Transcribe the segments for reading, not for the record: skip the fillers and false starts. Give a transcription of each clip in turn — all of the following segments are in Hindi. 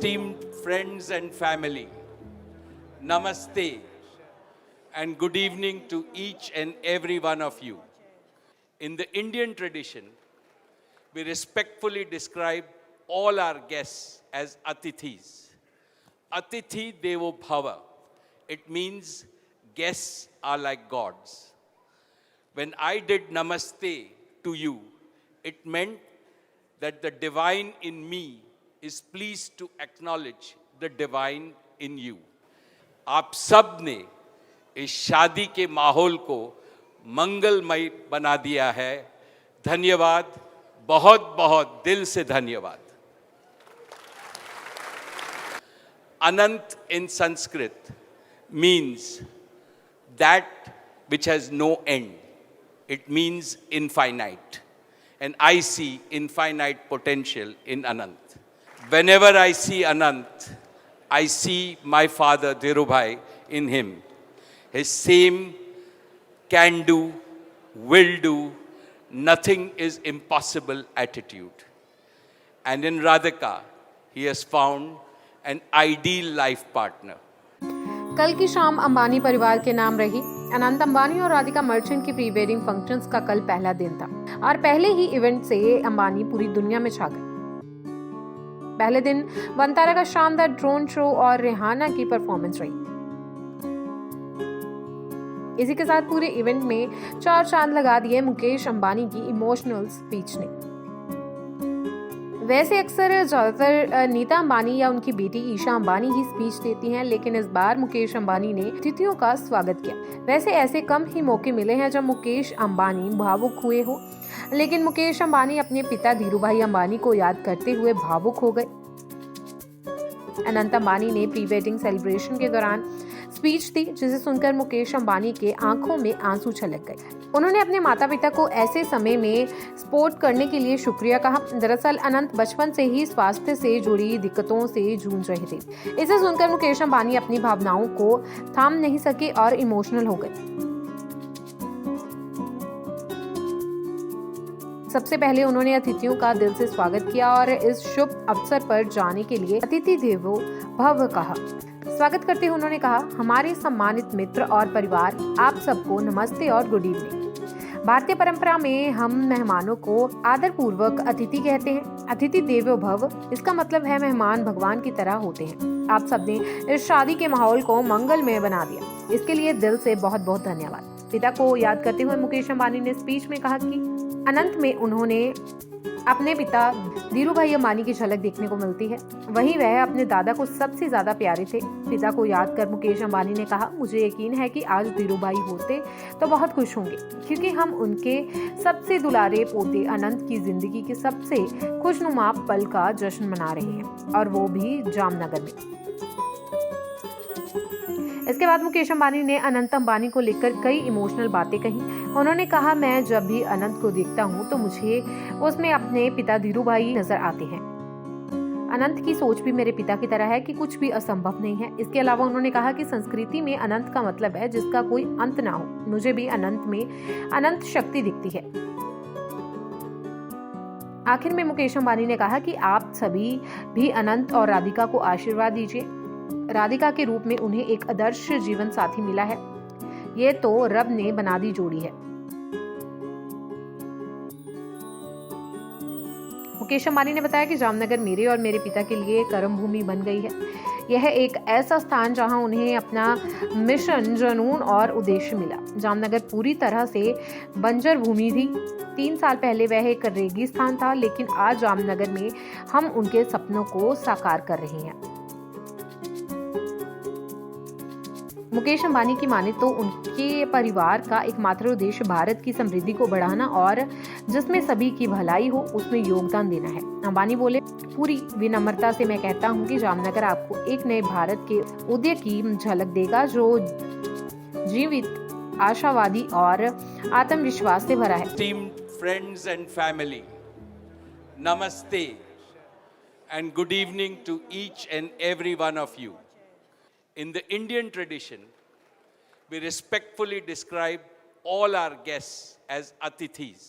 Esteemed friends and family, Namaste and good evening to each and every one of you. In the Indian tradition, we respectfully describe all our guests as Atithis. Atithi Devo Bhava. It means guests are like gods. When I did Namaste to you, it meant that the divine in me is pleased to acknowledge the divine in you. आप सब ने इस शादी के माहौल को मंगलमय बना दिया है. धन्यवाद, बहुत बहुत दिल से धन्यवाद. Anant in Sanskrit means that which has no end. It means infinite. And I see infinite potential in Anant. Whenever I see Anant, I see my father Dhirubhai in him. His same can do, will do, nothing is impossible attitude. And in Radhika, he has found an ideal life partner. कल की शाम अंबानी परिवार के नाम रही. अनंत अंबानी और राधिका मर्चेंट की प्री वेडिंग फंक्शंस का कल पहला दिन था और पहले ही इवेंट से अंबानी पूरी दुनिया में छा गए. पहले दिन वंतारा का शानदार ड्रोन शो और रिहाना की परफॉर्मेंस रही. इसी के साथ पूरे इवेंट में 4 चांद लगा दिए मुकेश अंबानी की इमोशनल स्पीच ने. वैसे अक्सर ज्यादातर नीता अंबानी या उनकी बेटी ईशा अंबानी ही स्पीच देती हैं, लेकिन इस बार मुकेश अंबानी ने अतिथियों का स्वागत किया. वैसे ऐसे कम ही मौके मिले हैं जब मुकेश अंबानी भावुक हुए हो, लेकिन मुकेश अंबानी अपने पिता धीरूभाई अंबानी को याद करते हुए भावुक हो गए. अनंत अंबानी ने प्री वेडिंग सेलिब्रेशन के दौरान स्पीच दी, जिसे सुनकर मुकेश अंबानी के आंखों में आंसू छलक गए. उन्होंने अपने माता पिता को ऐसे समय में सपोर्ट करने के लिए शुक्रिया कहा. दरअसल अनंत बचपन से ही स्वास्थ्य से जुड़ी दिक्कतों से जूझ रहे थे. इसे सुनकर मुकेश अंबानी अपनी भावनाओं को थाम नहीं सके और इमोशनल हो गए. सबसे पहले उन्होंने अतिथियों का दिल से स्वागत किया और इस शुभ अवसर पर जाने के लिए अतिथि देवो भव कहा. स्वागत करते हुए उन्होंने कहा, हमारे सम्मानित मित्र और परिवार, आप सबको नमस्ते और गुड इवनिंग. भारतीय परंपरा में हम मेहमानों को आदर पूर्वक अतिथि कहते हैं. अतिथि देवो भव, इसका मतलब है मेहमान भगवान की तरह होते हैं. आप सबने इस शादी के माहौल को मंगलमय बना दिया, इसके लिए दिल से बहुत बहुत धन्यवाद. पिता को याद करते हुए मुकेश अंबानी ने स्पीच में कहा कि अनंत में उन्होंने अपने पिता धीरूभाई अंबानी की झलक देखने को मिलती है. वहीं वह अपने दादा को सबसे ज्यादा प्यारे थे. पिता को याद कर मुकेश अंबानी ने कहा, मुझे यकीन है कि आज धीरूभाई होते तो बहुत खुश होंगे, क्योंकि हम उनके सबसे दुलारे पोते अनंत की जिंदगी के सबसे खुशनुमा पल का जश्न मना रहे हैं, और वो भी जामनगर में. इसके बाद मुकेश अंबानी ने अनंत अंबानी को लेकर कई इमोशनल बातें कही. उन्होंने कहा, मैं जब भी अनंत को देखता हूँ तो मुझे उसमें अपने पिता धीरूभाई नजर आते हैं. अनंत की सोच भी मेरे पिता की तरह है कि कुछ भी असंभव नहीं है. इसके अलावा उन्होंने कहा कि संस्कृति में अनंत का मतलब है जिसका कोई अंत ना हो. मुझे भी अनंत में अनंत शक्ति दिखती है. आखिर में मुकेश अंबानी ने कहा कि आप सभी भी अनंत और राधिका को आशीर्वाद दीजिए. राधिका के रूप में उन्हें एक आदर्श जीवन साथी मिला है. ये तो रब ने बना दी जोड़ी है. मुकेश अंबानी ने बताया कि जामनगर मेरे और मेरे पिता के लिए कर्म भूमि बन गई है. यह एक ऐसा स्थान जहां उन्हें अपना मिशन, जुनून और उद्देश्य मिला. जामनगर पूरी तरह से बंजर भूमि थी. 3 साल पहले वह एक रेगिस्तान था, लेकिन आज जामनगर में हम उनके सपनों को साकार कर रहे हैं. मुकेश अंबानी की माने तो उनके परिवार का एकमात्र उद्देश्य भारत की समृद्धि को बढ़ाना और जिसमें सभी की भलाई हो उसमें योगदान देना है. अंबानी बोले, पूरी विनम्रता से मैं कहता हूं कि जामनगर आपको एक नए भारत के उदय की झलक देगा जो जीवित, आशावादी और आत्मविश्वास से भरा है. Esteemed friends and family, Namaste and good evening to each and every one of you. In the Indian tradition, we respectfully describe all our guests as Atithis.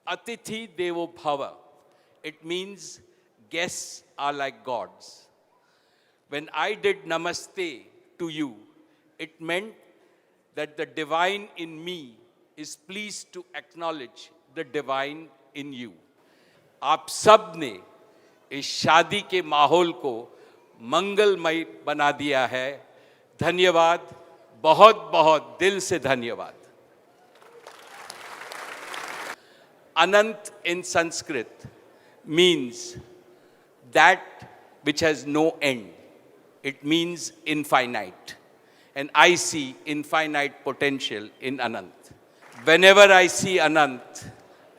Atithi Devo Bhava. It means guests are like gods. When I did namaste to you, it meant that the divine in me is pleased to acknowledge the divine in you. आप सब ने इस शादी के माहौल को मंगलमय बना दिया है. धन्यवाद, बहुत बहुत दिल से धन्यवाद. Anant in Sanskrit means that which has no end. It means infinite. And I see infinite potential in Anant. Whenever I see Anant,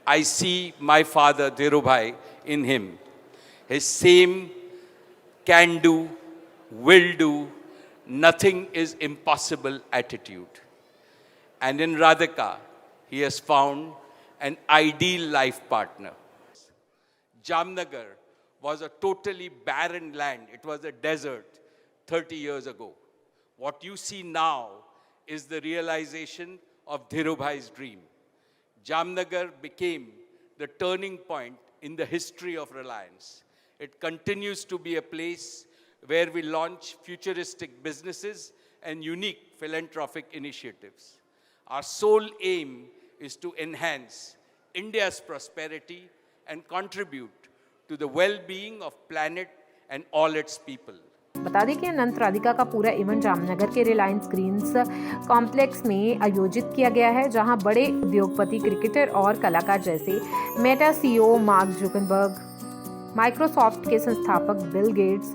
I see my father Dhirubhai in him. His same can do, will do, nothing is impossible attitude. And in Radhika, he has found an ideal life partner. Jamnagar was a totally barren land. It was a desert 30 years ago. What you see now is the realization of Dhirubhai's dream. Jamnagar became the turning point in the history of Reliance. It continues to be a place where we launch futuristic businesses and unique philanthropic initiatives. Our sole aim is to enhance India's prosperity and contribute to the well-being of planet and all its people. बता दें कि अनंत राधिका का पूरा इवेंट जामनगर के रिलायंस ग्रीन्स कॉम्प्लेक्स में आयोजित किया गया है, जहां बड़े उद्योगपति, क्रिकेटर और कलाकार जैसे Meta CEO mark Zuckerberg, Microsoft के संस्थापक Bill Gates,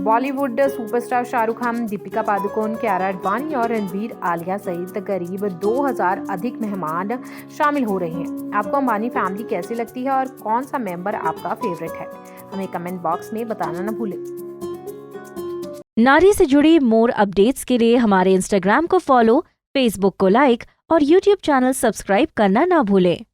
Bollywood superstar Shahrukh Khan, Deepika Padukone, Kiara Advani और रणबीर आलिया सहित करीब 2000 अधिक मेहमान शामिल हो रहे हैं. आपको अंबानी फैमिली कैसी लगती है और कौन सा मेंबर आपका फेवरेट है? हमें कमेंट बॉक्स में बताना न भूलें. नारी से जुड़ी मोर अपडेट्स के लिए हमारे इंस्टाग्राम को फॉलो, फेसबुक को लाइक और यूट्यूब चैनल सब्सक्राइब करना ना भूलें.